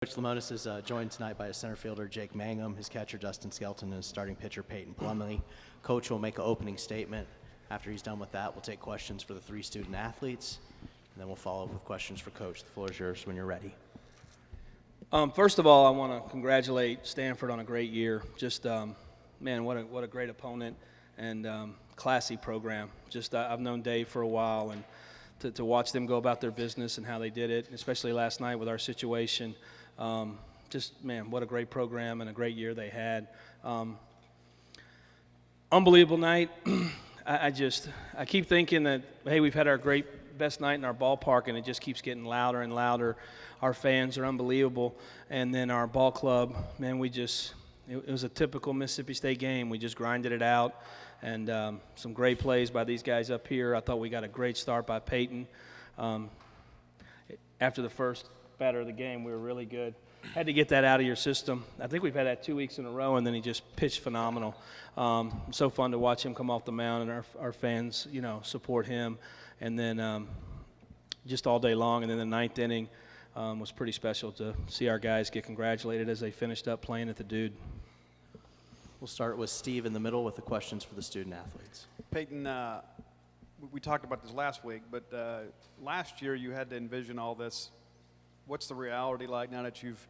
Coach Lemonis is joined tonight by his center fielder, Jake Mangum, his catcher, Dustin Skelton, and his starting pitcher, Peyton Plumley. Coach will make an opening statement. After he's done with that, we'll take questions for the three student athletes, and then we'll follow up with questions for Coach. The floor is yours when you're ready. First of all, I want to congratulate Stanford on a great year. Just, man, what a great opponent and classy program. Just, I've known Dave for a while, and to watch them go about their business and how they did it, especially last night with our situation. Just, man, what a great program and a great year they had. Unbelievable night. I keep thinking that, hey, we've had our best night in our ballpark, and it just keeps getting louder and louder. Our fans are unbelievable. And then our ball club, man, it was a typical Mississippi State game. We just grinded it out, and some great plays by these guys up here. I thought we got a great start by Peyton. After the first batter of the game, we were really good. Had to get that out of your system. I think we've had that 2 weeks in a row, and then he just pitched phenomenal. So fun to watch him come off the mound, and our fans, support him. And then just all day long. And then the ninth inning was pretty special to see our guys get congratulated as they finished up playing at the Dude. We'll start with Steve in the middle with the questions for the student athletes. Peyton, we talked about this last week, but last year you had to envision all this. What's the reality like now that you've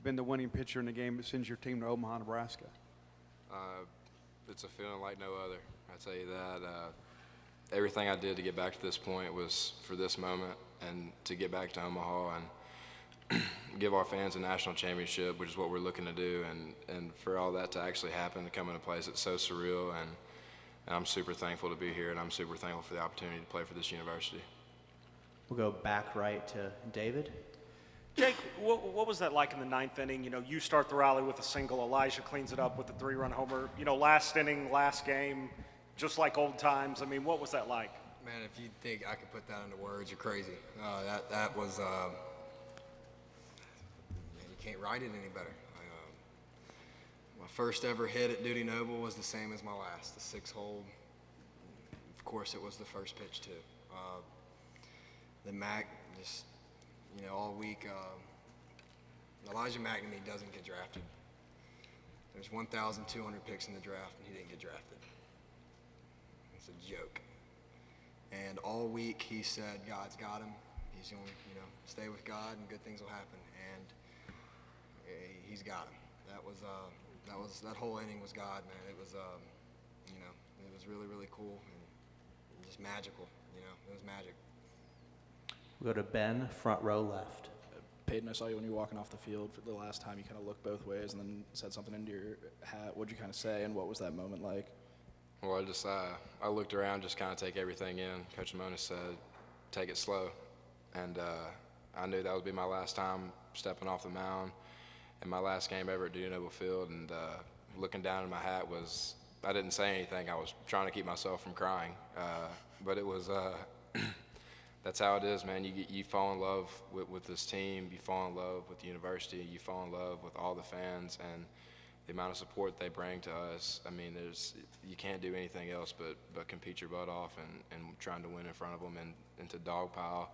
been the winning pitcher in the game that sends your team to Omaha, Nebraska? It's a feeling like no other. I tell you that. Everything I did to get back to this point was for this moment and to get back to Omaha and give our fans a national championship, which is what we're looking to do. And for all that to actually happen, to come into place, it's so surreal. And I'm super thankful to be here, and I'm super thankful for the opportunity to play for this university. We'll go back right to David. Jake, what was that like in the ninth inning? You start the rally with a single. Elijah cleans it up with a 3-run homer. Last inning, last game, just like old times. I mean, what was that like? Man, if you think I could put that into words, you're crazy. That was, man, you can't write it any better. My first ever hit at Dudy Noble was the same as my last, the 6-hole. Of course, it was the first pitch too. Then Mac just, all week, Elijah McNamee doesn't get drafted. There's 1,200 picks in the draft, and he didn't get drafted. It's a joke. And all week he said God's got him. He's going to, stay with God, and good things will happen. And he's got him. That whole inning was God, man. It was, it was really, really cool and just magical. It was magic. We'll go to Ben, front row left. Peyton, I saw you when you were walking off the field for the last time. You kind of looked both ways and then said something into your hat. What did you kind of say, and what was that moment like? Well, I looked around, just kind of take everything in. Coach Lemonis said, take it slow. And I knew that would be my last time stepping off the mound and my last game ever at Dudy Noble Field. And looking down in my hat I didn't say anything. I was trying to keep myself from crying. But it was, that's how it is, man. You fall in love with this team. You fall in love with the university. You fall in love with all the fans and the amount of support they bring to us. I mean, you can't do anything else but compete your butt off and trying to win in front of them and to dogpile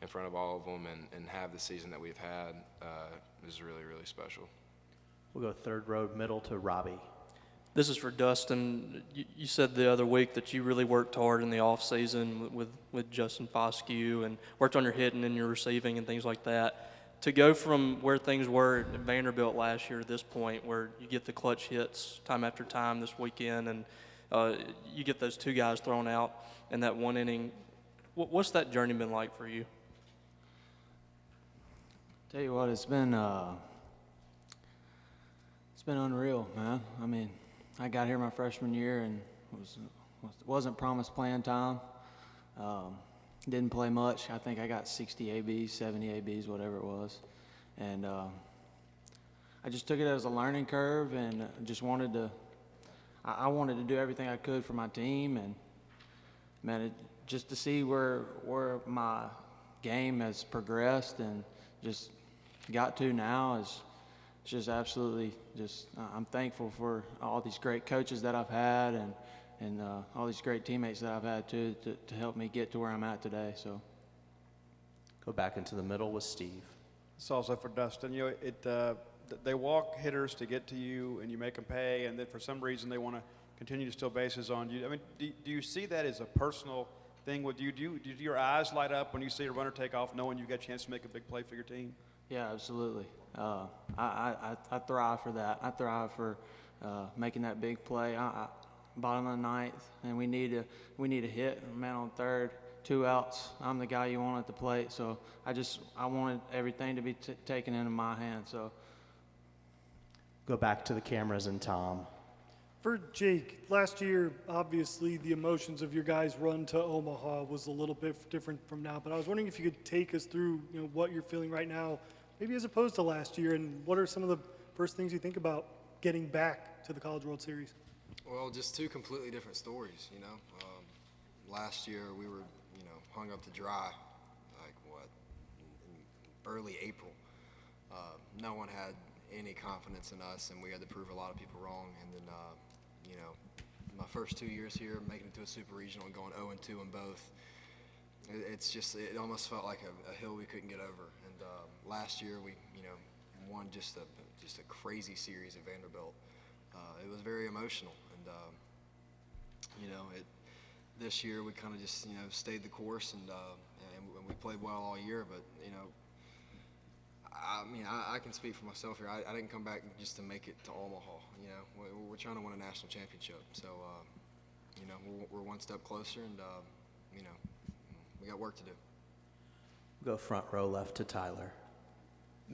in front of all of them and have the season that we've had is really, really special. We'll go third row middle to Robbie. This is for Dustin. You said the other week that you really worked hard in the off season with Justin Foscue and worked on your hitting and your receiving and things like that. To go from where things were at Vanderbilt last year to this point where you get the clutch hits time after time this weekend and you get those two guys thrown out in that one inning, what's that journey been like for you? Tell you what, it's been unreal, man. I mean, I got here my freshman year and wasn't promised playing time. Didn't play much. I think I got 60 ABs, 70 ABs, whatever it was. And I just took it as a learning curve and just wanted to do everything I could for my team. And, man, just to see where my game has progressed and just got to now is just absolutely I'm thankful for all these great coaches that I've had and all these great teammates that I've had to help me get to where I'm at today. So Go back into the middle with Steve. It's also for Dustin. You know, they walk hitters to get to you, and you make them pay, and then for some reason they want to continue to steal bases on you. I mean, do you see that as a personal thing with you? Do your eyes light up when you see a runner take off, knowing you got a chance to make a big play for your team? Yeah, absolutely. I thrive for that. I thrive for making that big play. Bottom of the ninth, and we need a hit. Man on third, 2 outs. I'm the guy you want at the plate, so I wanted everything to be taken into my hands. So Go back to the cameras and Tom. For Jake, last year, obviously, the emotions of your guys' run to Omaha was a little bit different from now, but I was wondering if you could take us through, what you're feeling right now, maybe as opposed to last year, and what are some of the first things you think about getting back to the College World Series? Well, just two completely different stories, you know. Last year we were, hung up to dry, in early April. No one had any confidence in us, and we had to prove a lot of people wrong. And then, my first 2 years here, making it to a super regional and going 0-2 in both, it almost felt like a hill we couldn't get over. And last year we, won just a crazy series at Vanderbilt. It was very emotional, and this year we kind of just stayed the course, and we played well all year. But I can speak for myself here. I didn't come back just to make it to Omaha. We're trying to win a national championship, so we're one step closer, and we got work to do. Go front row left to Tyler.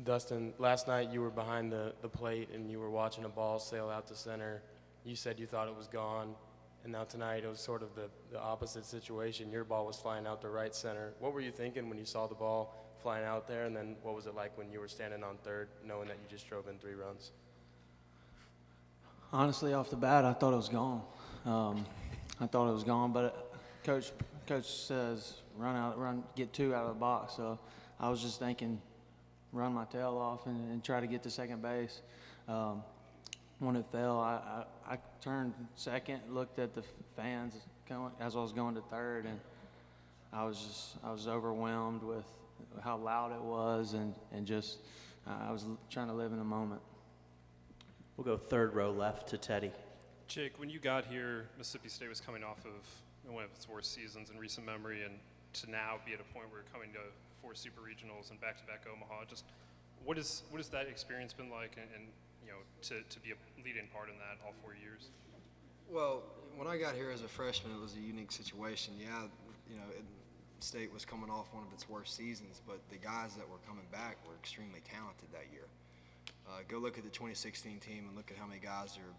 Dustin, last night you were behind the plate and you were watching a ball sail out to center. You said you thought it was gone, and now tonight it was sort of the opposite situation. Your ball was flying out to right center. What were you thinking when you saw the ball flying out there, and then what was it like when you were standing on third, knowing that you just drove in 3 runs? honestly, off the bat, I thought it was gone. But coach says get 2 out of the box. So I was just thinking, run my tail off and try to get to second base. When it fell, I turned second, looked at the fans as I was going to third, and I was overwhelmed with how loud it was, and just I was trying to live in the moment. We'll go third row left to Teddy. Jake, when you got here, Mississippi State was coming off of one of its worst seasons in recent memory, and to now be at a point where you're coming to 4 super regionals and back-to-back Omaha. Just what has that experience been like, and to be a lead-in part in that all 4 years? Well, when I got here as a freshman, it was a unique situation. Yeah, State was coming off one of its worst seasons, but the guys that were coming back were extremely talented that year. Go look at the 2016 team and look at how many guys are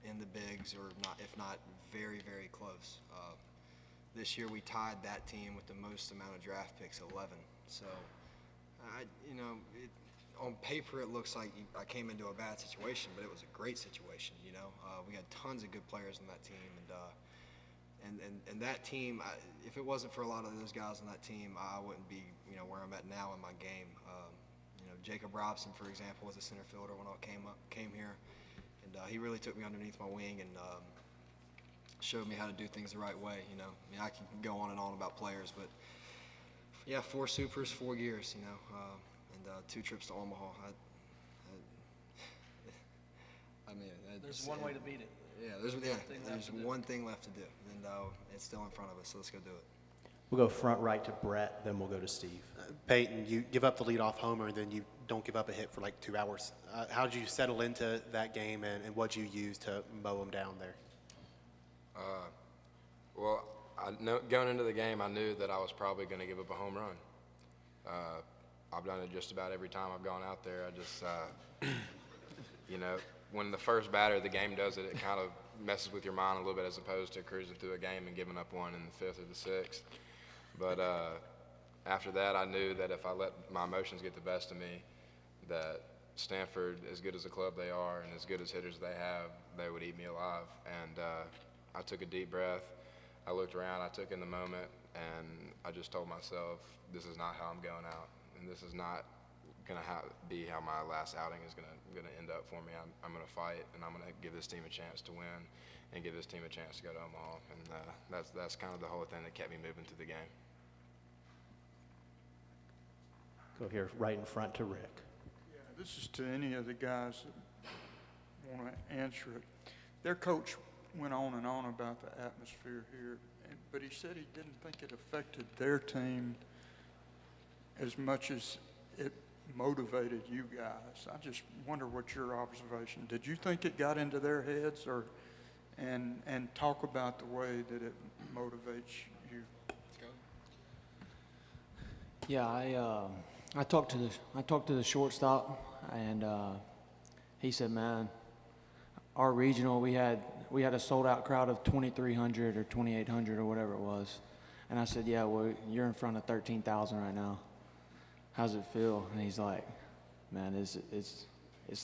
in the bigs, or not, if not very, very close. This year we tied that team with the most amount of draft picks, 11. So, on paper it looks like I came into a bad situation, but it was a great situation. We had tons of good players on that team, and that team. If it wasn't for a lot of those guys on that team, I wouldn't be where I'm at now in my game. Jacob Robson, for example, was a center fielder when I came here, and he really took me underneath my wing and showed me how to do things the right way. I can go on and on about players, but yeah, 4 supers, 4 years, and 2 trips to Omaha. There's one way to beat it. Yeah, there's one thing left to do, and it's still in front of us, so let's go do it. We'll go front right to Brett, then we'll go to Steve. Peyton, you give up the leadoff homer, and then you don't give up a hit for like 2 hours. How did you settle into that game, and what did you use to mow them down there? Well, going into the game, I knew that I was probably going to give up a home run. I've done it just about every time I've gone out there. I just, when the first batter of the game does it, it kind of messes with your mind a little bit, as opposed to cruising through a game and giving up one in the 5th or the 6th. But after that, I knew that if I let my emotions get the best of me, that Stanford, as good as a club they are and as good as hitters they have, they would eat me alive. And I took a deep breath. I looked around, I took in the moment, and I just told myself, this is not how I'm going out, and this is not going to be how my last outing is going to end up for me. I'm going to fight, and I'm going to give this team a chance to win and give this team a chance to go to Omaha. And that's kind of the whole thing that kept me moving through the game. Go here right in front to Rick. this is to any of the guys that want to answer it. Their coach went on and on about the atmosphere here, but he said he didn't think it affected their team as much as it motivated you guys. I just wonder what your observation. Did you think it got into their heads, or and talk about the way that it motivates you? Yeah, I talked to the shortstop, and he said, man, our regional, we had a sold out crowd of 2,300 or 2,800 or whatever it was, and I said, yeah, well, you're in front of 13,000 right now. How's it feel? And he's like, man, it's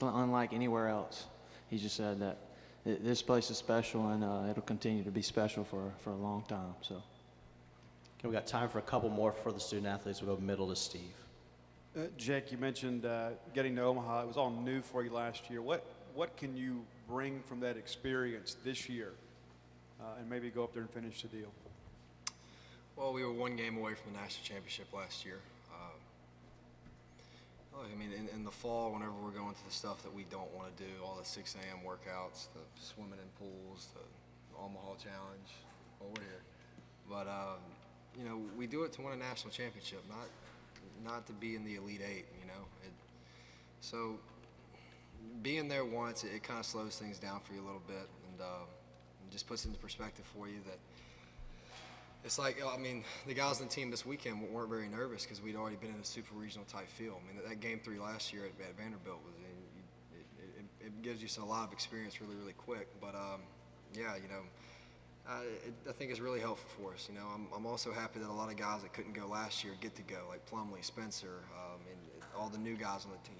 unlike anywhere else. He just said that this place is special, and it'll continue to be special for a long time. So. Okay, we got time for a couple more for the student athletes. We'll go middle to Steve. Jake, you mentioned getting to Omaha. It was all new for you last year. What can you bring from that experience this year and maybe go up there and finish the deal? Well, we were one game away from the national championship last year. I mean, in the fall, whenever we're going to the stuff that we don't want to do, all the 6 a.m. workouts, the swimming in pools, the Omaha Challenge, well, we're here. But, you know, we do it to win a national championship, not to be in the Elite Eight, you know. So being there once, it kind of slows things down for you a little bit, and just puts it into perspective for you that it's like, I mean, the guys on the team this weekend weren't very nervous because we'd already been in a super regional type field. I mean, that game 3 last year at Vanderbilt was, it gives you a lot of experience really, really quick. But yeah, you know, I think it's really helpful for us. You know, I'm also happy that a lot of guys that couldn't go last year get to go, like Plumlee, Spencer, and all the new guys on the team.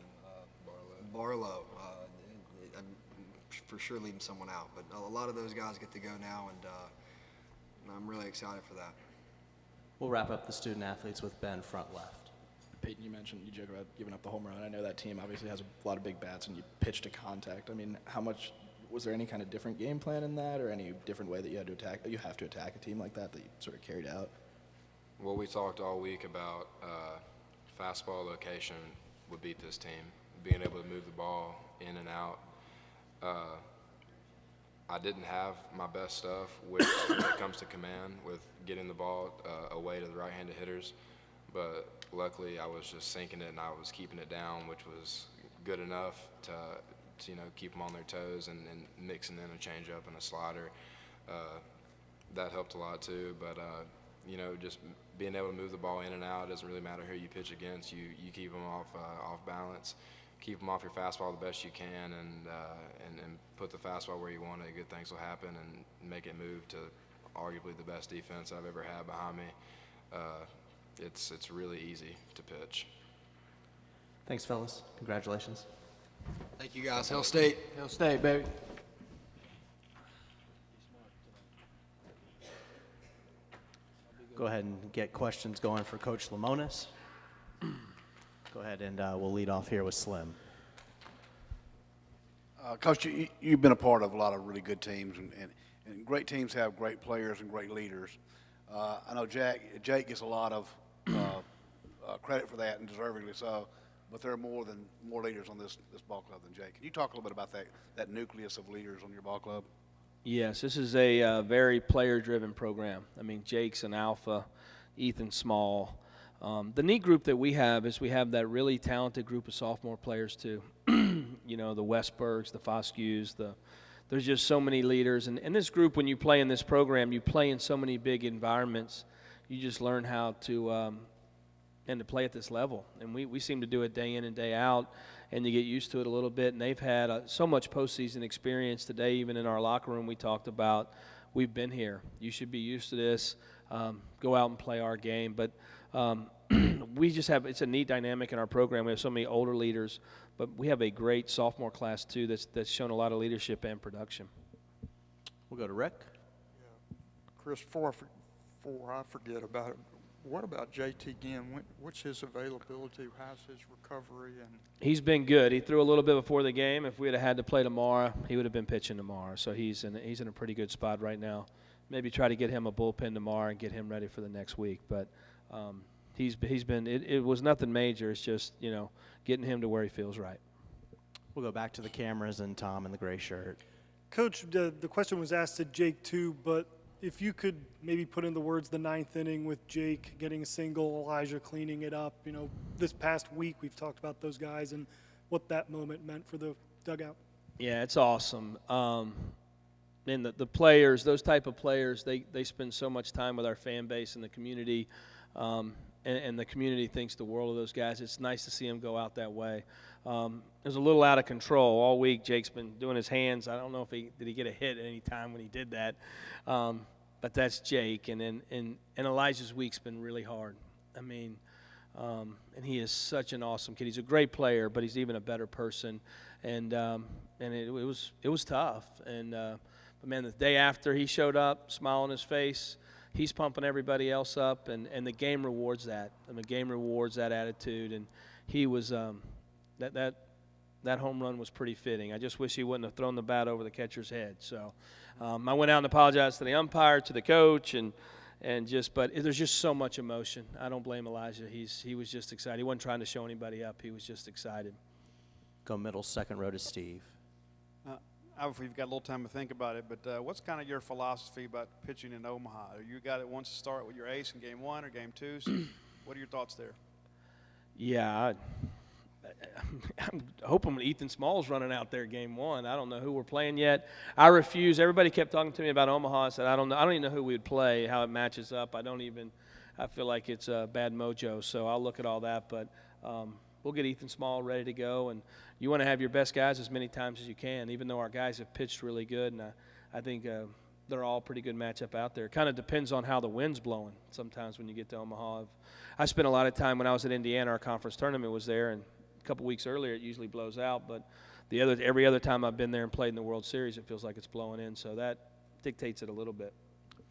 Barlow. I'm for sure leaving someone out, but a lot of those guys get to go now, and I'm really excited for that. We'll wrap up the student athletes with Ben, front left. Peyton, you mentioned you joke about giving up the home run. I know that team obviously has a lot of big bats, and you pitch to contact. I mean, was there any kind of different game plan in that, or any different way that you have to attack a team like that you sort of carried out? Well, we talked all week about fastball location would beat this team, being able to move the ball in and out. I didn't have my best stuff when it comes to command with getting the ball away to the right-handed hitters, but luckily I was just sinking it and I was keeping it down, which was good enough to you know, keep them on their toes, and mixing in a changeup and a slider. That helped a lot too, but you know, just being able to move the ball in and out, it doesn't really matter who you pitch against. You keep them off balance. Keep them off your fastball the best you can, and put the fastball where you want it. Good things will happen, and make it move to arguably the best defense I've ever had behind me. It's really easy to pitch. Thanks, fellas. Congratulations. Thank you, guys. Hail State. Hail State, baby. Go ahead and get questions going for Coach Lemonis. Go ahead, and we'll lead off here with Slim. Coach, you've been a part of a lot of really good teams, and great teams have great players and great leaders. I know Jake gets a lot of credit for that, and deservingly so, but there are more leaders on this ball club than Jake. Can you talk a little bit about that nucleus of leaders on your ball club? Yes, this is a very player-driven program. I mean, Jake's an alpha, Ethan's small. The neat group that we have is we have that really talented group of sophomore players too. You know, the Westbergs, the Foscues, there's just so many leaders. And in this group, when you play in this program, you play in so many big environments. You just learn how to play at this level. And we seem to do it day in and day out, and you get used to it a little bit. And they've had so much postseason experience today. Even in our locker room, we talked about, we've been here. You should be used to this. Go out and play our game. But we just have, it's a neat dynamic in our program. We have so many older leaders, but we have a great sophomore class too that's shown a lot of leadership and production. We'll go to Rick. Yeah. Chris, before I forget about it, what about JT Ginn? What's his availability? How's his recovery? And he's been good. He threw a little bit before the game. If we had to play tomorrow, he would have been pitching tomorrow. So he's in a pretty good spot right now. Maybe try to get him a bullpen tomorrow and get him ready for the next week. But he's been. It was nothing major. It's just getting him to where he feels right. We'll go back to the cameras and Tom in the gray shirt. Coach, the question was asked to Jake too, but if you could maybe put in the words the ninth inning with Jake getting a single, Elijah cleaning it up. This past week we've talked about those guys and what that moment meant for the dugout. Yeah, it's awesome. And the players, those type of players, they spend so much time with our fan base and the community, and the community thinks the world of those guys. It's nice to see them go out that way. It was a little out of control all week. Jake's been doing his hands. I don't know if did he get a hit at any time when he did that, but that's Jake. And Elijah's week's been really hard. I mean, and he is such an awesome kid. He's a great player, but he's even a better person. And it was tough. But man, the day after he showed up, smile on his face, he's pumping everybody else up, and the game rewards that. And the game rewards that attitude. And he was that home run was pretty fitting. I just wish he wouldn't have thrown the bat over the catcher's head. So I went out and apologized to the umpire, to the coach, but there's just so much emotion. I don't blame Elijah. He was just excited. He wasn't trying to show anybody up. He was just excited. Go middle, second row to Steve. Obviously, you've got a little time to think about it, but what's kind of your philosophy about pitching in Omaha? Are you a guy that wants to start with your ace in game one or game two? So what are your thoughts there? Yeah, I'm hoping Ethan Small's running out there game one. I don't know who we're playing yet. I refuse. Everybody kept talking to me about Omaha. I said, I don't know. I don't even know who we would play, how it matches up. I feel like it's a bad mojo, so I'll look at all that. But we'll get Ethan Small ready to go, and you want to have your best guys as many times as you can, even though our guys have pitched really good, and I think they're all a pretty good matchup out there. It kind of depends on how the wind's blowing sometimes when you get to Omaha. I spent a lot of time when I was at Indiana, our conference tournament was there, and a couple weeks earlier it usually blows out, but every other time I've been there and played in the World Series, it feels like it's blowing in, so that dictates it a little bit.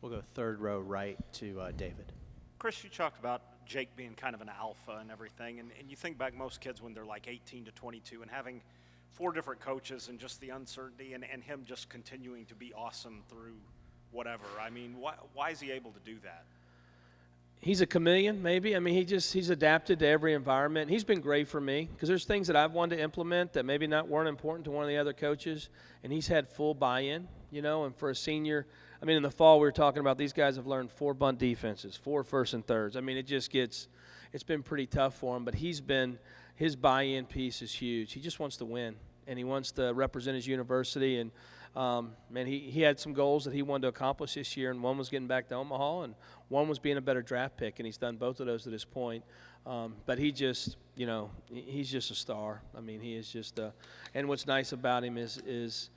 We'll go third row right to David. Chris, you talked about Jake being kind of an alpha and everything, and you think back most kids when they're like 18 to 22 and having 4 different coaches and just the uncertainty and him just continuing to be awesome through whatever. I mean, why is he able to do that? He's a chameleon, maybe. I mean, he's adapted to every environment. He's been great for me because there's things that I've wanted to implement that maybe weren't important to one of the other coaches, and he's had full buy-in, and for a senior – I mean, in the fall, we were talking about these guys have learned 4 bunt defenses, 4 first and thirds. I mean, it's been pretty tough for him, but his buy-in piece is huge. He just wants to win, and he wants to represent his university. And, man, he had some goals that he wanted to accomplish this year, and one was getting back to Omaha, and one was being a better draft pick, and he's done both of those to this point. But he just, he's just a star. I mean, he is just and what's nice about him is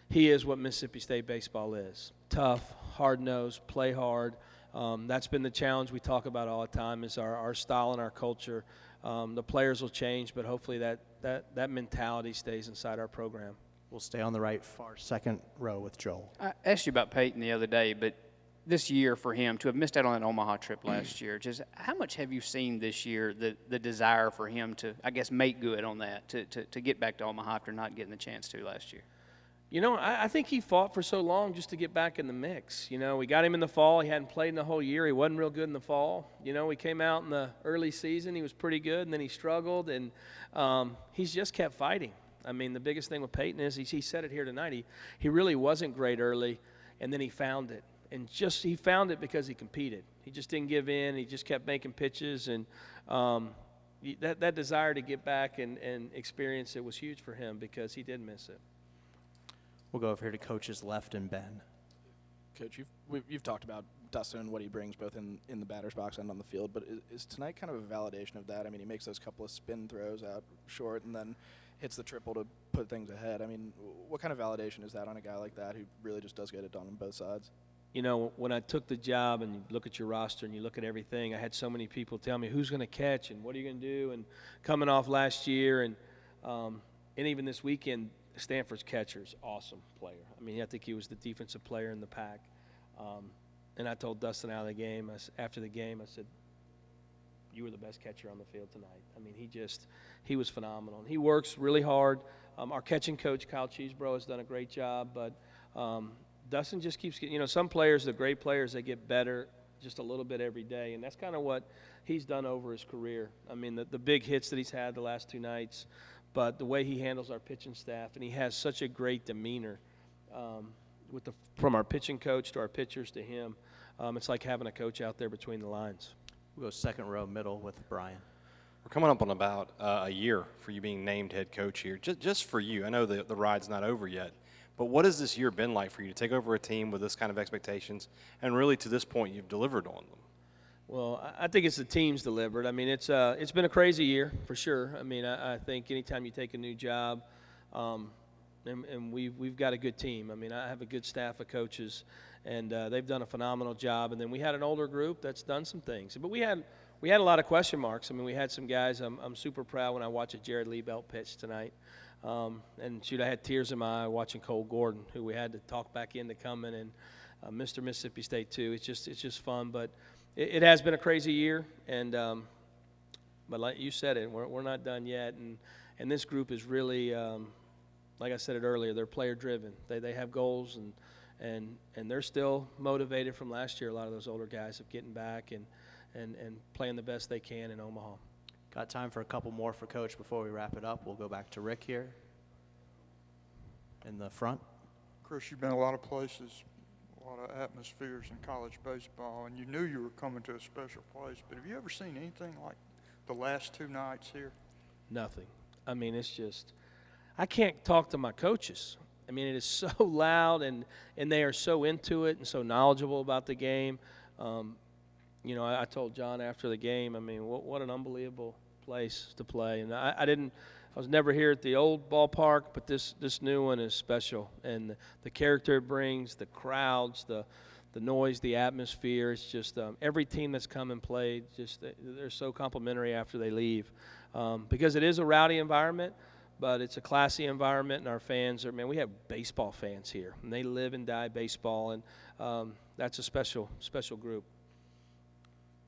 he is what Mississippi State baseball is. Tough, hard-nosed, play hard. That's been the challenge we talk about all the time is our style and our culture. The players will change, but hopefully that mentality stays inside our program. We'll stay on the right far second row with Joel. I asked you about Peyton the other day, but this year for him to have missed out on that Omaha trip last year, just how much have you seen this year the desire for him to, I guess, make good on that, to get back to Omaha after not getting the chance to last year? I think he fought for so long just to get back in the mix. We got him in the fall. He hadn't played in the whole year. He wasn't real good in the fall. We came out in the early season. He was pretty good, and then he struggled, and he's just kept fighting. I mean, the biggest thing with Peyton is he said it here tonight. He really wasn't great early, and then he found it. And he found it because he competed. He just didn't give in. He just kept making pitches, and that desire to get back and experience it was huge for him because he did miss it. We'll go over here to coaches left and Ben. Coach, you've talked about Dustin and what he brings both in the batter's box and on the field, but is tonight kind of a validation of that? I mean, he makes those couple of spin throws out short and then hits the triple to put things ahead. I mean, what kind of validation is that on a guy like that who really just does get it done on both sides? When I took the job and you look at your roster and you look at everything, I had so many people tell me who's going to catch and what are you going to do, and coming off last year and even this weekend, Stanford's catcher's awesome player. I mean, I think he was the defensive player in the pack. And I told Dustin after the game, I said, you were the best catcher on the field tonight. I mean, he was phenomenal. And he works really hard. Our catching coach, Kyle Cheesebro, has done a great job. But Dustin just keeps getting, some players, the great players, they get better just a little bit every day, and that's kind of what he's done over his career. I mean, the big hits that he's had the last 2 nights, but the way he handles our pitching staff, and he has such a great demeanor from our pitching coach to our pitchers to him. It's like having a coach out there between the lines. We'll go second row middle with Brian. We're coming up on about a year for you being named head coach here. Just for you, I know the ride's not over yet, but what has this year been like for you to take over a team with this kind of expectations, and really to this point you've delivered on them? Well, I think it's the team's delivered. I mean, it's been a crazy year for sure. I mean, I think anytime you take a new job, and we've got a good team. I mean, I have a good staff of coaches, and they've done a phenomenal job. And then we had an older group that's done some things, but we had a lot of question marks. I mean, we had some guys. I'm super proud when I watch Jared Liebelt pitch tonight. And shoot, I had tears in my eye watching Cole Gordon, who we had to talk back into coming, and Mr. Mississippi State too. It's just fun, but it has been a crazy year, and but like you said it, we're not done yet, and this group is really, like I said it earlier, they're player driven. They have goals, and they're still motivated from last year. A lot of those older guys of getting back and playing the best they can in Omaha. Got time for a couple more for Coach before we wrap it up. We'll go back to Rick here in the front. Chris, you've been a lot of places, a lot of atmospheres in college baseball, and you knew you were coming to a special place. But have you ever seen anything like the last 2 nights here? Nothing. I mean, it's just, I can't talk to my coaches. I mean, it is so loud, and they are so into it and so knowledgeable about the game. You know, I told John after the game, I mean, what an unbelievable place to play. And I was never here at the old ballpark, but this new one is special. And the character it brings, the crowds, the noise, the atmosphere, it's just every team that's come and played, just they're so complimentary after they leave. Because it is a rowdy environment, but it's a classy environment, and our fans we have baseball fans here, and they live and die baseball, and that's a special group.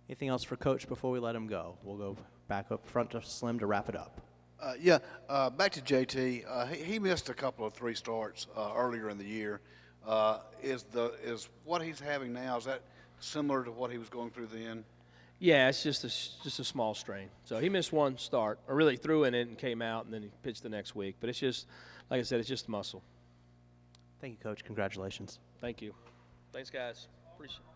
Anything else for Coach before we let him go? We'll go back up front to Slim to wrap it up. Back to JT. He missed a couple of 3 starts earlier in the year. Is what he's having now, is that similar to what he was going through then? Yeah, it's just a small strain. So he missed 1 start, or really threw in it and came out, and then he pitched the next week. But it's just, like I said, it's just muscle. Thank you, Coach. Congratulations. Thank you. Thanks, guys. Appreciate it.